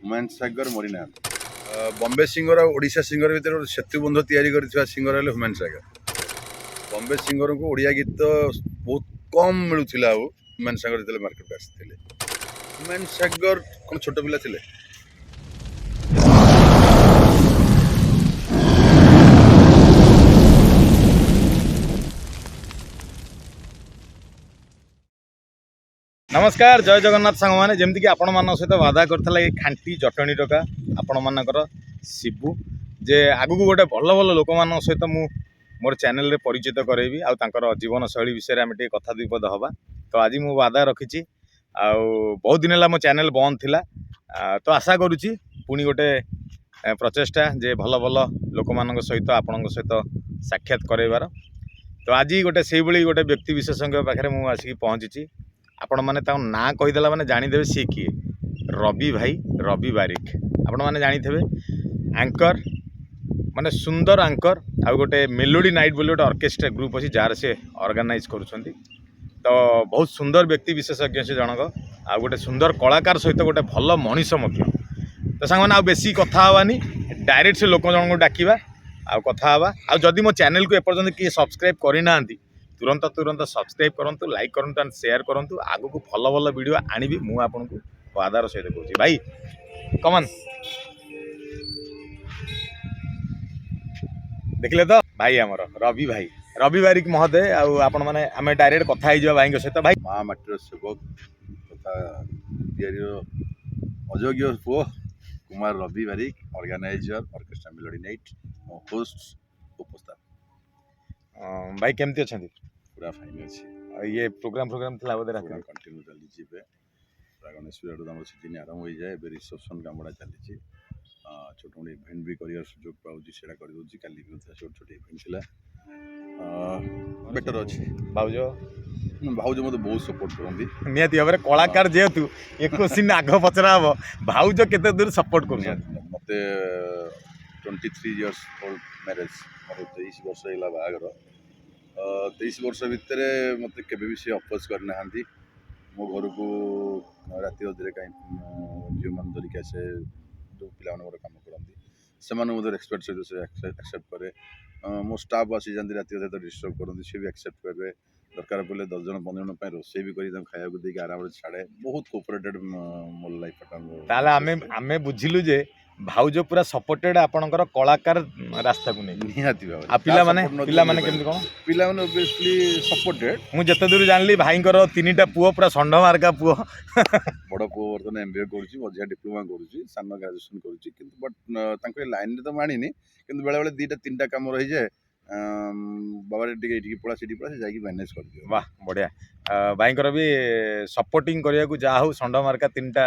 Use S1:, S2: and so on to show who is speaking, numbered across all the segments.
S1: हुमायूं सागर Marina Bombay singer और Odisha singer भितर सेतु बंध या सिंगर है हुमायूं सागर। बॉम्बे सिंगर को ओडिया गीत बहुत कम मिलूला हुमायूं सागर जो मार्केट आसते हुमायूं सागर कौन छोट पिला थे।
S2: नमस्कार जय जगन्नाथ सांग मैंने जमीक आपण मान सहित वादा करता ये खांटी जटणी टका आपण मानकर शिबू जे आगु को गोटे भल भल लोक मान सहित मु मोर चैनल रे परिचित करैबी आ तांकर जीवन शैली विषय आम टे कथा दुपद हवा। तो आज मु वादा रखी बहुत दिन है मो चैनल बंद थिला तो आशा करुच्ची पुणी गोटे प्रचेषा जे भल भल लोक मान सहित आपण सहित साक्षात करैबार। तो आज गोटे से गोटे व्यक्ति विशेषज्ञ पाखे मुझे आसिक पहुँची आपण मैंने ना कहीदेला मैंने जानीदे सी किए रवि भाई रवि बारिक आपण मैंने जानीथे एंकर माने सुंदर एंकर आ गोटे मेलोडी नाइट बोली गोटे ऑर्केस्ट्रा ग्रुप अच्छी जार से ऑर्गेनाइज करुँच। तो बहुत सुंदर व्यक्ति विशेषज्ञ से जनक आ गोटे सुंदर कलाकार सहित गोटे भल मनीष तो सांग मैंने बेसी कथा हवानी डायरेक्ट से लोक जन को डाकिबा आ कथा हवा। आ जदि मो चैनल को एपर्यंत किए सब्सक्राइब करना तुरंत तुरंत सब्सक्राइब करूँ लाइक करूँ एंड शेयर करूँ आगु को भल भल वीडियो आनिबी मु आपन को वादार सहित कहूँ भाई कमन देखले तो भाई आमर रवि भाई रवि बारिक महोदय आपण माने आमे डायरेक्ट कथा हो जा भाई सहित भाई
S1: माँ माटीर सेवक तथा अयोग्य पुओ Kumar Ravi Barik organizer orchestra melody night host उपस्था
S2: भाई केमती अच्छा
S1: पूरा फाइन अच्छे
S2: ये प्रोग्राम थिला बोधे रात
S1: कंटिन्यू चली गणेश पूजा आम सीजन आरंभ हो जाए रिसेप्शन कामटा चली छोट मोट इभेन्ट भी कर सुजोग पाँच से काली भी छोट छोट इभेन्ट थी बेटर अच्छे
S2: भाउज
S1: भाउज मत बहुत सपोर्ट करती
S2: निहाती भाव में कलाकार जेहेतु एक क्वेश्चन आग पचरा हम भाउज केते दूर सपोर्ट कर
S1: मत 23 years old मैरिज मतलब 23 वर्ष है बाहर 23 वर्ष भितर मत के सी अपोज करना मो घर को राति अधे कहीं झील मान धरिक आसे जो पिला मोर कम करती से एक्सपेक्ट सहित एक्सेप्ट करे मो स्टाफ आसी जाती राति अधे तो डिस्टर्ब करती सी भी एक्सेप्ट करेंगे दरकार पड़े 10 जन 15 जन रोसे भी कर खाया देके आराम से छाड़े बहुत कोऑपरेटेड मोर लाइफ
S2: आमे बुझिलु जे भाउज पूरा सपोर्टेड आपनकर कलाकार रास्ता को नहीं
S1: निहाती भाव
S2: पिला माने केमती कोन
S1: पिला माने ऑब्वियसली सपोर्टेड
S2: मु जते दूर जानली भाईंकर तीनटा पुओ पूरा षंढ मार्का पुओ
S1: बड़ पुओ बर्तन एमबीए करूची मझिया डिप्लोमा करूची सान ग्रेजुएशन करूची किंतु बट तांको लाइन रे तो मानिनी किंतु बेले बेले दीटा तीनटा काम रही जाए बाबा टे पड़ा से जाकि मैनेज कर दियो।
S2: वाह बढ़िया भाईंकर भी सपोर्टिंग करिया को जा हो षंढ मार्का तीनटा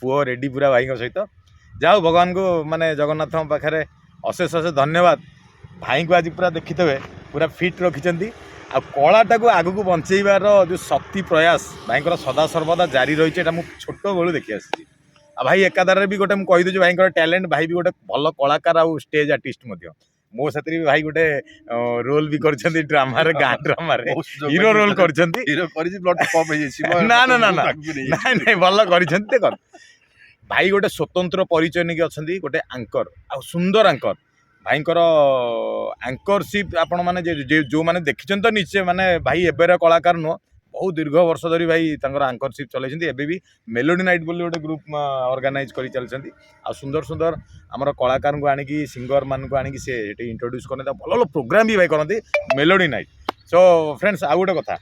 S2: पुओ रेडी पूरा भाई सहित जाओ भगवान को माने जगन्नाथ पाखे अशेष अशेष धन्यवाद भाई को आज पूरा देखिथे पूरा फिट रखिंट आ कलाटा को आग को बंचेबार जो शक्ति प्रयास भाई सदा सर्वदा जारी रही है छोट बेलू देखी आसी भाई एकाधारे भी गोटे मुझे भाई टैलेंट भाई भी गोटे भल कलाकार आ स्टेज आर्टिस्ट मो से भी भाई गोटे रोल भी कर ड्रामा गाँ ड्रामा हीरो रोल कर ना ना ना ना नहीं भल कर भाई गोटे स्वतंत्र परिचय नहीं अच्छा गोटे एंकर आ सुंदर एंकर भाईंकर एंकरशिप आपण मैंने जो मैंने देखी तो निश्चय माने भाई एबर कलाकार नुह बहुत दीर्घ वर्ष धरी भाई एंकरशिप चलती एबे भी मेलोडी नाइट बोली गोटे ग्रुप ऑर्गेनाइज कर चलती आ सुंदर सुंदर आमर कलाकार को आनिकी सिंगर मान को आनिकी से इंट्रोड्यूस करते भल भल प्रोग्राम भी भाई करती मेलोडी नाइट। सो फ्रेंड्स आ गोटे कथा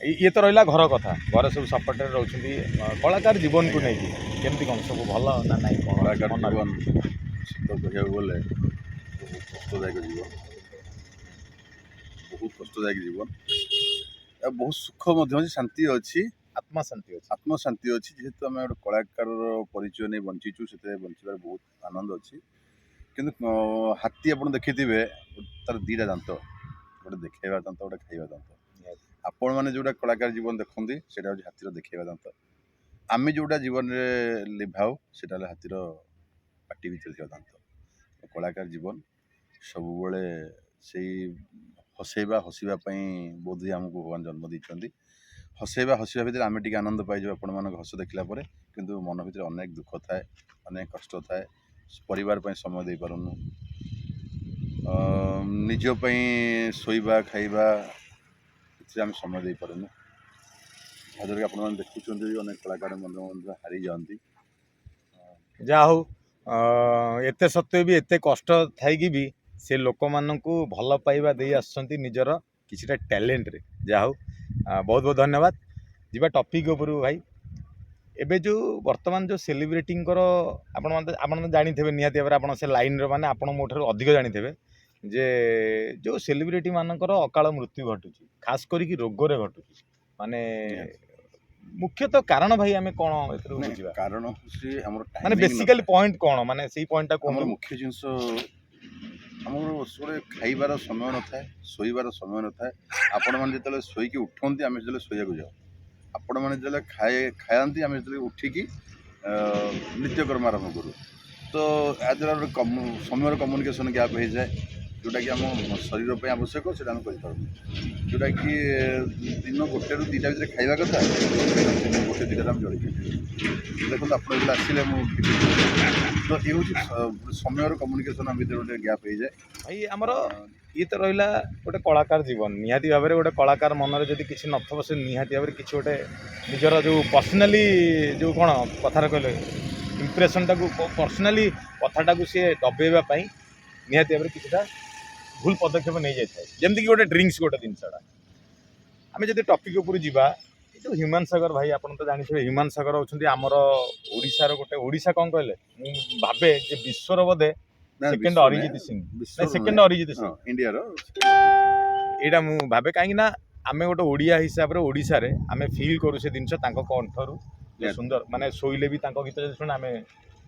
S2: ये तो रहा घर कथा घर सब सपोर्टेड रोचे कलाकार जीवन को लेकिन केमती कौन सब भल ना ना
S1: कलाकार जीवन तो कहूँ गले बहुत कष्टदायक जीवन बहुत कष्टदायक जीवन बहुत सुख शांति अच्छी
S2: आत्मा
S1: शांति अच्छी जेहेतु आम गोटे कलाकार परिचय नहीं बंचीचु से बंचार बहुत आनंद अच्छी किंतु हाथी आप देखिथे तार दीटा दांत गोटे देखा दांत गोटे खाଇବା दांत आपण मैंने जोटा कलाकार जीवन देखते से हाथीर देखा दांत आम जोटा जीवन में लिभाऊ से हाथीर पाटी भी दांत कलाकार जीवन सब से हसैबा हसवाई बोध आमको भगवान जन्म देते हसैबा हसवा भितर आम टे आनंद पाई आपण मान हस देखला କିନ୍ତୁ ମନ ଭିତରେ ଅନେକ ଦୁଃଖ ଥାଏ, ଅନେକ କଷ୍ଟ ଥାଏ। ପରିବାର ପାଇଁ ସମୟ ଦେଇପାରୁନୁ, ନିଜ ପାଇଁ ଶୋଇବା ଖାଇବା ଏଥିରେ ଆମେ ସମୟ ଦେଇପାରୁନୁ। ଯାହାଦ୍ୱାରା କି ଆପଣମାନେ ଦେଖୁଛନ୍ତି ଅନେକ କଳାକାର ମଧ୍ୟ ହାରିଯାଆନ୍ତି।
S2: ଯାହା ହଉ ଏତେ ସତ୍ତ୍ୱେ ବି ଏତେ କଷ୍ଟ ଥାଇକି ବି ସେ ଲୋକମାନଙ୍କୁ ଭଲ ପାଇବା ଦେଇ ଆସୁଛନ୍ତି ନିଜର କିଛିଟା ଟ୍ୟାଲେଣ୍ଟରେ। ଯାହା ହଉ ବହୁତ ବହୁତ ଧନ୍ୟବାଦ। ଯିବା ଟପିକ୍ ଉପରକୁ ଭାଇ। ଏବେ ଯେଉଁ ବର୍ତ୍ତମାନ ଯେଉଁ ସେଲିବ୍ରିଟିଙ୍କର ଆପଣ ତ ଜାଣିଥିବେ ନିହାତି ଭାବରେ, ଆପଣ ସେ ଲାଇନ୍ର ମାନେ ଆପଣ ମୋ ଠାରୁ ଅଧିକ ଜାଣିଥିବେ ଯେ ଯେଉଁ ସେଲିବ୍ରିଟି ମାନଙ୍କର ଅକାଳ ମୃତ୍ୟୁ ଘଟୁଛି, ଖାସ କରିକି ରୋଗରେ ଘଟୁଛି, ମାନେ ମୁଖ୍ୟତଃ କାରଣ ଭାଇ ଆମେ କ'ଣ ଏଥିରୁ ବୁଝିବା?
S1: କାରଣ ହେଉଛି ଆମର
S2: ମାନେ ବେସିକାଲି ପଏଣ୍ଟ କ'ଣ, ମାନେ ସେଇ ପଏଣ୍ଟଟା
S1: ଆମର
S2: କୁହନ୍ତୁ।
S1: ମୁଖ୍ୟ ଜିନିଷ ଆମର ଗୋଟେ ଖାଇବାର ସମୟ ନଥାଏ, ଶୋଇବାର ସମୟ ନଥାଏ। ଆପଣମାନେ ଯେତେବେଳେ ଶୋଇକି ଉଠନ୍ତି ଆମେ ଯେତେବେଳେ ଶୋଇବାକୁ ଯାଉ, ଆପଣମାନେ ଯେତେବେଳେ ଖାଆନ୍ତି ଆମେ ଯେତେବେଳେ ଉଠିକି ନିତ୍ୟକର୍ମ ଆରମ୍ଭ କରୁ। ତ ଏହାଦ୍ୱାରା ଗୋଟେ ସମୟର କମ୍ୟୁନିକେସନ୍ ଗ୍ୟାପ୍ ହେଇଯାଏ, ଯେଉଁଟାକି ଆମ ଶରୀର ପାଇଁ ଆବଶ୍ୟକ, ସେଇଟା ଆମେ କରିପାରୁନୁ। ଯେଉଁଟାକି ଦିନ 1ରୁ 2ଟା ଭିତରେ ଖାଇବା କଥା, 1 2ଟାରେ ଆମେ ଜଳିଖିଆ ଦେଖନ୍ତୁ ଆପଣ ଯେତେବେଳେ ଆସିଲେ ମୁଁ ତ ଏ ହେଉଛି ସମୟର କମ୍ୟୁନିକେସନ୍ ଆମ ଭିତରେ ଗୋଟେ ଗ୍ୟାପ୍ ହେଇଯାଏ।
S2: ଭାଇ ଆମର ଇଏ ତ ରହିଲା ଗୋଟେ କଳାକାର ଜୀବନ, ନିହାତି ଭାବରେ ଗୋଟେ କଳାକାର ମନରେ ଯଦି କିଛି ନଥିବ ସେ ନିହାତି ଭାବରେ କିଛି ଗୋଟେ ନିଜର ଯେଉଁ ପର୍ସନାଲି ଯେଉଁ କ'ଣ କଥାରେ କହିଲେ ଇମ୍ପ୍ରେସନ୍ଟାକୁ ପର୍ସନାଲି କଥାଟାକୁ ସିଏ ଦବେଇବା ପାଇଁ ନିହାତି ଭାବରେ କିଛିଟା ଭୁଲ ପଦକ୍ଷେପ ନେଇଯାଇଥାଏ। ଯେମିତିକି ଗୋଟେ ଡ୍ରିଙ୍କସ୍ ଗୋଟେ ଜିନିଷଟା। ଆମେ ଯଦି ଟପିକ୍ ଉପରୁ ଯିବା, ଏ ଯେଉଁ ହ୍ୟୁମାନ ସାଗର ଭାଇ ଆପଣ ତ ଜାଣିଥିବେ, ହ୍ୟୁମାନ ସାଗର ହେଉଛନ୍ତି ଆମର ଓଡ଼ିଶାର ଗୋଟେ, ଓଡ଼ିଶା କ'ଣ କହିଲେ ମୁଁ ଭାବେ ଯେ ବିଶ୍ୱର ବୋଧେ ସେକେଣ୍ଡ ଅରିଜିତ ସିଂ, ସେକେଣ୍ଡ ଅରିଜିତ ସିଂ
S1: ଇଣ୍ଡିଆର,
S2: ଏଇଟା ମୁଁ ଭାବେ। କାହିଁକି ନା ଆମେ ଗୋଟେ ଓଡ଼ିଆ ହିସାବରେ ଓଡ଼ିଶାରେ ଆମେ ଫିଲ୍ କରୁ ସେ ଜିନିଷ ତାଙ୍କ କଣ୍ଠରୁ ଯେ ସୁନ୍ଦର, ମାନେ ଶୋଇଲେ ବି ତାଙ୍କ ଗୀତ ଯଦି ଶୁଣେ ଆମେ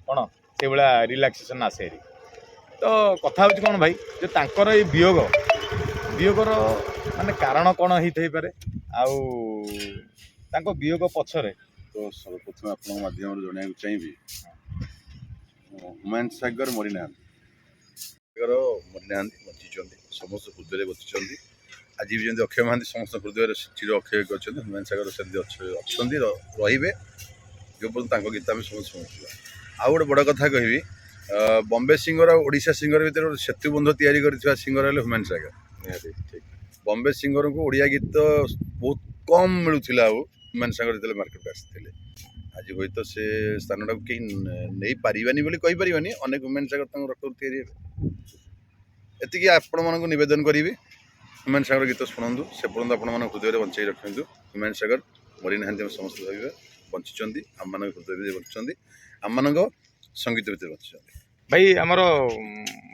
S2: କ'ଣ ସେଇଭଳିଆ ରିଲାକ୍ସେସନ୍ ଆସେ। ତ କଥା ହେଉଛି କ'ଣ ଭାଇ, ଯେ ତାଙ୍କର ଏଇ ବିୟୋଗର ମାନେ କାରଣ କ'ଣ ହେଇଥାଇପାରେ, ଆଉ ତାଙ୍କ ବିୟୋଗ ପଛରେ?
S1: ତ ସର୍ବପ୍ରଥମେ ଆପଣଙ୍କ ମାଧ୍ୟମରେ ଜଣାଇବାକୁ ଚାହିଁବି, ହ୍ୟୁମାନ ସାଗର ମରିନାହାନ୍ତି, ବଞ୍ଚିଛନ୍ତି, ସମସ୍ତ ହୃଦୟରେ ବଞ୍ଚିଛନ୍ତି। ଆଜି ବି ଯେମିତି ଅକ୍ଷୟ ମହାନ୍ତି ସମସ୍ତ ହୃଦୟରେ ଚିର ଅକ୍ଷୟ କରିଛନ୍ତି, ହ୍ୟୁମାନ ସାଗର ସେମିତି ଅଛନ୍ତି, ରହିବେ ଯେଉଁ ପର୍ଯ୍ୟନ୍ତ ତାଙ୍କ ଗୀତ ଆମେ ସମସ୍ତେ ଶୁଣୁଥିବା। ଆଉ ଗୋଟେ ବଡ଼ କଥା କହିବି, ବମ୍ବେ ସିଙ୍ଗର ଆଉ ଓଡ଼ିଶା ସିଙ୍ଗର ଭିତରେ ଗୋଟେ ସେତୁବନ୍ଧ ତିଆରି କରିଥିବା ସିଙ୍ଗର ହେଲେ ହ୍ୟୁମାନ ସାଗର। ନିହାତି ଠିକ୍। ବମ୍ବେ ସିଙ୍ଗରଙ୍କୁ ଓଡ଼ିଆ ଗୀତ ବହୁତ କମ୍ ମିଳୁଥିଲା, ଆଉ ହ୍ୟୁମାନ ସାଗର ଯେତେବେଳେ ମାର୍କେଟକୁ ଆସିଥିଲେ, ଆଜି ହୁଏତ ସେ ସ୍ଥାନଟାକୁ କେହି ନେଇପାରିବାନି ବୋଲି କହିପାରିବାନି, ଅନେକ ହ୍ୟୁମାନ ସାଗର ତାଙ୍କ ରକ୍ତରୁ ତିଆରି ହେବେ। ଏତିକି ଆପଣମାନଙ୍କୁ ନିବେଦନ କରିବି, ହ୍ୟୁମାନ ସାଗର ଗୀତ ଶୁଣନ୍ତୁ, ସେ ପର୍ଯ୍ୟନ୍ତ ଆପଣମାନଙ୍କ ହୃଦୟରେ ବଞ୍ଚାଇ ରଖନ୍ତୁ। ହ୍ୟୁମାନ ସାଗର ମରିନାହାନ୍ତି, ଆମେ ସମସ୍ତେ ଭାବିବା, ବଞ୍ଚିଛନ୍ତି, ଆମମାନଙ୍କ ହୃଦୟରେ ବଞ୍ଚିଛନ୍ତି, ଆମମାନଙ୍କ ସଙ୍ଗୀତ ଭିତରେ ବଞ୍ଚିଛନ୍ତି।
S2: ଭାଇ ଆମର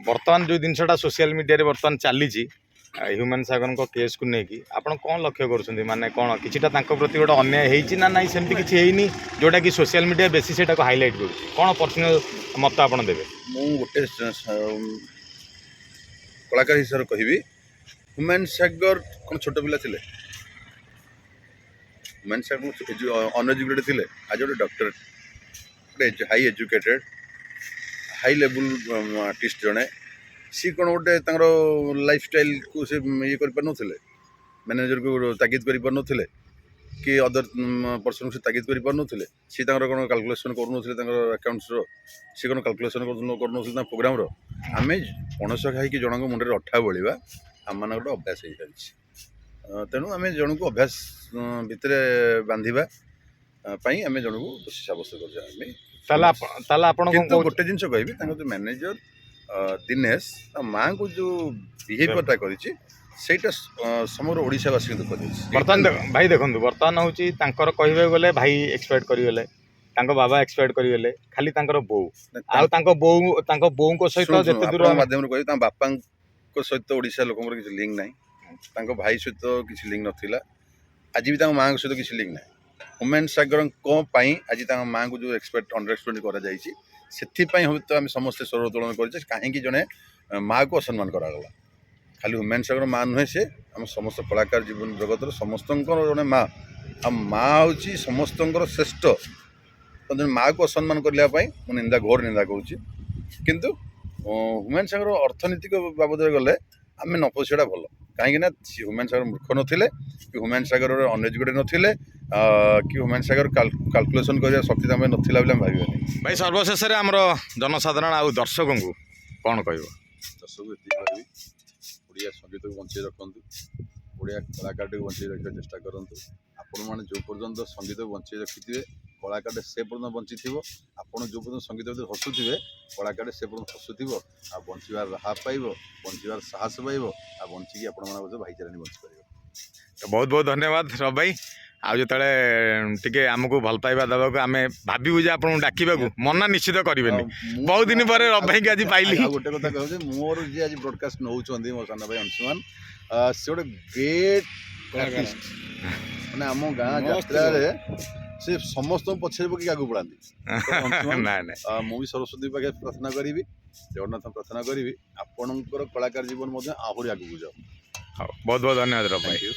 S2: ବର୍ତ୍ତମାନ ଯେଉଁ ଜିନିଷଟା ସୋସିଆଲ ମିଡ଼ିଆରେ ବର୍ତ୍ତମାନ ଚାଲିଛି ହ୍ୟୁମାନ ସାଗରଙ୍କ କେସ୍କୁ ନେଇକି, ଆପଣ କ'ଣ ଲକ୍ଷ୍ୟ କରୁଛନ୍ତି? ମାନେ କ'ଣ କିଛିଟା ତାଙ୍କ ପ୍ରତି ଗୋଟେ ଅନ୍ୟାୟ ହେଇଛି ନା ନାହିଁ? ସେମିତି କିଛି ହେଇନି ଯେଉଁଟାକି ସୋସିଆଲ ମିଡ଼ିଆ ବେଶୀ ସେଇଟାକୁ ହାଇଲାଇଟ୍ କରୁଛି। କ'ଣ ପର୍ସନାଲ ମତ ଆପଣ ଦେବେ? ମୁଁ
S1: ଗୋଟେ କଳାକାର ହିସାବରେ କହିବି, ହ୍ୟୁମାନ ସାଗର କ'ଣ ଛୋଟ ପିଲା ଥିଲେ? ହ୍ୟୁମାନ ସାଗର ଅନଏଜୁକେଟେଡ୍ ଥିଲେ, ଆଜି ଗୋଟେ ଡକ୍ଟର, ଗୋଟେ ହାଇ ଏଜୁକେଟେଡ୍, ହାଇ ଲେବୁଲ୍ ଆର୍ଟିଷ୍ଟ ଜଣେ। ସିଏ କ'ଣ ଗୋଟେ ତାଙ୍କର ଲାଇଫଷ୍ଟାଇଲ୍କୁ ସେ ଇଏ କରିପାରୁନଥିଲେ, ମ୍ୟାନେଜରକୁ ତାଗିଦ କରିପାରୁନଥିଲେ, କି ଅଦର ପର୍ସନକୁ ସେ ତାଗିଦ କରିପାରୁନଥିଲେ? ସିଏ ତାଙ୍କର କ'ଣ କାଲକୁଲେସନ୍ କରୁନଥିଲେ ତାଙ୍କର ଆକାଉଣ୍ଟସର? ସିଏ କ'ଣ କାଲକୁଲେସନ୍ କରୁନଥିଲେ ତାଙ୍କ ପ୍ରୋଗ୍ରାମର? ଆମେ ପଣସ ଖାଇକି ଜଣଙ୍କ ମୁଣ୍ଡରେ ଅଠା ବୋଳିବା ଆମମାନଙ୍କର ଅଭ୍ୟାସ ହେଇଯାଇଛି। ତେଣୁ ଆମେ ଜଣକୁ ଅଭ୍ୟାସ ଭିତରେ ବାନ୍ଧିବା ପାଇଁ ଆମେ ଜଣକୁ ଦୋଷୀ ସାବ୍ୟସ୍ତ କରୁଛେ। ଆମେ
S2: ତାହେଲେ ଆପଣ
S1: କିନ୍ତୁ ଗୋଟେ ଜିନିଷ କହିବି, ତାଙ୍କ ଯେଉଁ ମ୍ୟାନେଜର ଦିନେଶ ତା ମାଆଙ୍କୁ ଯେଉଁ ବିହେଭିୟରଟା କରିଛି ସେଇଟା ସମଗ୍ର ଓଡ଼ିଶାବାସୀଙ୍କୁ ଦୁଃଖ ଦେଇଛି।
S2: ବର୍ତ୍ତମାନ ଭାଇ ଦେଖନ୍ତୁ, ବର୍ତ୍ତମାନ ହେଉଛି ତାଙ୍କର କହିବାକୁ ଗଲେ ଭାଇ ଏକ୍ସପାୟାର୍ଡ କରିଗଲେ, ତାଙ୍କ ବାବା ଏକ୍ସପାୟାର୍ଡ କରିଗଲେ, ଖାଲି ତାଙ୍କର ବୋଉ, ଆଉ ତାଙ୍କ ବୋଉଙ୍କ ସହିତ ଯେତେ ଦୂର
S1: ମାଧ୍ୟମରେ କହିବି, ତାଙ୍କ ବାପାଙ୍କ ସହିତ ଓଡ଼ିଶା ଲୋକଙ୍କର କିଛି ଲିଙ୍କ ନାହିଁ, ତାଙ୍କ ଭାଇ ସହିତ କିଛି ଲିଙ୍କ ନଥିଲା, ଆଜି ବି ତାଙ୍କ ମାଆଙ୍କ ସହିତ କିଛି ଲିଙ୍କ ନାହିଁ। ହ୍ୟୁମାନ ସାଗରଙ୍କ ପାଇଁ ଆଜି ତାଙ୍କ ମାଆଙ୍କୁ ଯେଉଁ ଅଣ୍ଡର ଏକ୍ସପେକ୍ଟ କରାଯାଇଛି, ସେଥିପାଇଁ ହୁଏତ ଆମେ ସମସ୍ତେ ସ୍ୱର ଉତ୍ତୋଳନ କରିଛେ କାହିଁକି ଜଣେ ମାଆକୁ ଅସମ୍ମାନ କରାଗଲା। ଖାଲି ହ୍ୟୁମାନ ସାଗର ମା ନୁହେଁ, ସେ ଆମ ସମସ୍ତ କଳାକାର ଜୀବନ ଜଗତର ସମସ୍ତଙ୍କର ଜଣେ ମା, ଆଉ ମା ହେଉଛି ସମସ୍ତଙ୍କର ଶ୍ରେଷ୍ଠ। ଜଣେ ମାଆକୁ ଅସମ୍ମାନ କରିବା ପାଇଁ ମୁଁ ଘୋର ନିନ୍ଦା କରୁଛି। କିନ୍ତୁ ହ୍ୟୁମାନ ସାଗର ଅର୍ଥନୈତିକ ବାବଦରେ ଗଲେ ଆମେ ନ ପୋଷିବାଟା ଭଲ। କାହିଁକି ନା ହ୍ୟୁମାନ ସାଗର ମୂର୍ଖ ନଥିଲେ କି ହ୍ୟୁମାନ ସାଗରର ଅନଏଜୁକେଟେଡ୍ ନଥିଲେ କି ହ୍ୟୁମାନ ସାଗର କାଲକୁଲେସନ୍ କରିବା ଶକ୍ତି ତାଙ୍କ ପାଇଁ ନଥିଲା ବୋଲି ଆମେ ଭାବିବାନି।
S2: ଭାଇ ସର୍ବଶେଷରେ ଆମର ଜନସାଧାରଣ ଆଉ ଦର୍ଶକଙ୍କୁ କ'ଣ କହିବ?
S1: ଦର୍ଶକଙ୍କୁ ଏତିକି କହିବି, ଓଡ଼ିଆ ସଙ୍ଗୀତକୁ ବଞ୍ଚେଇ ରଖନ୍ତୁ, ଓଡ଼ିଆ କଳାକାରଟିକୁ ବଞ୍ଚେଇ ରଖିବାକୁ ଚେଷ୍ଟା କରନ୍ତୁ। ଆପଣମାନେ ଯେଉଁ ପର୍ଯ୍ୟନ୍ତ ସଙ୍ଗୀତକୁ ବଞ୍ଚେଇ ରଖିଥିବେ କଳାକାରଟେ ସେ ପର୍ଯ୍ୟନ୍ତ ବଞ୍ଚିଥିବ। ଆପଣ ଯେଉଁ ପର୍ଯ୍ୟନ୍ତ ସଙ୍ଗୀତ ଭିତରେ ହସୁଥିବେ କଳାକାରଟେ ସେ ପର୍ଯ୍ୟନ୍ତ ହସୁଥିବ, ଆଉ ବଞ୍ଚିବାର ରାହା ପାଇବ, ବଞ୍ଚିବାର ସାହସ ପାଇବ, ଆଉ ବଞ୍ଚିକି ଆପଣମାନଙ୍କ ସହିତ ଭାଇଚାରା ବଞ୍ଚିପାରିବ।
S2: ତ ବହୁତ ବହୁତ ଧନ୍ୟବାଦ ରବ ଭାଇ। ଆଉ ଯେତେବେଳେ ଟିକେ ଆମକୁ ଭଲ ପାଇବା ଦେବାକୁ ଆମେ ଭାବିବୁ ଯେ ଆପଣଙ୍କୁ ଡାକିବାକୁ ମନା ନିଶ୍ଚିତ କରିବେନି। ବହୁତ ଦିନ ପରେ ରବ ଭାଇକି ଆଜି ପାଇଲି।
S1: ଆଉ ଗୋଟେ କଥା କହୁଛି, ମୋର ଯିଏ ଆଜି ବ୍ରଡକାଷ୍ଟ ନେଉଛନ୍ତି ମୋ ସାନ ଭାଇ ଅଂଶୁମାନ, ସେ ଗୋଟେ ଗ୍ରେଟ୍ ଆର୍ଟିଷ୍ଟ। ମାନେ ଆମ ଗାଁ ଯାତ୍ରାରେ ସେ ସମସ୍ତଙ୍କୁ ପଛରେ ପକେଇ ଆଗକୁ ପଳାନ୍ତି। ମୁଁ ବି ସରସ୍ୱତୀ ପାଖେ ପ୍ରାର୍ଥନା କରିବି, ଜଗନ୍ନାଥ ପ୍ରାର୍ଥନା କରିବି ଆପଣଙ୍କର କଳାକାର ଜୀବନ ମଧ୍ୟ ଆହୁରି ଆଗକୁ ଯାଉ।
S2: ହଉ ବହୁତ ବହୁତ ଧନ୍ୟବାଦ ରବ ଭାଇ।
S1: Thank you.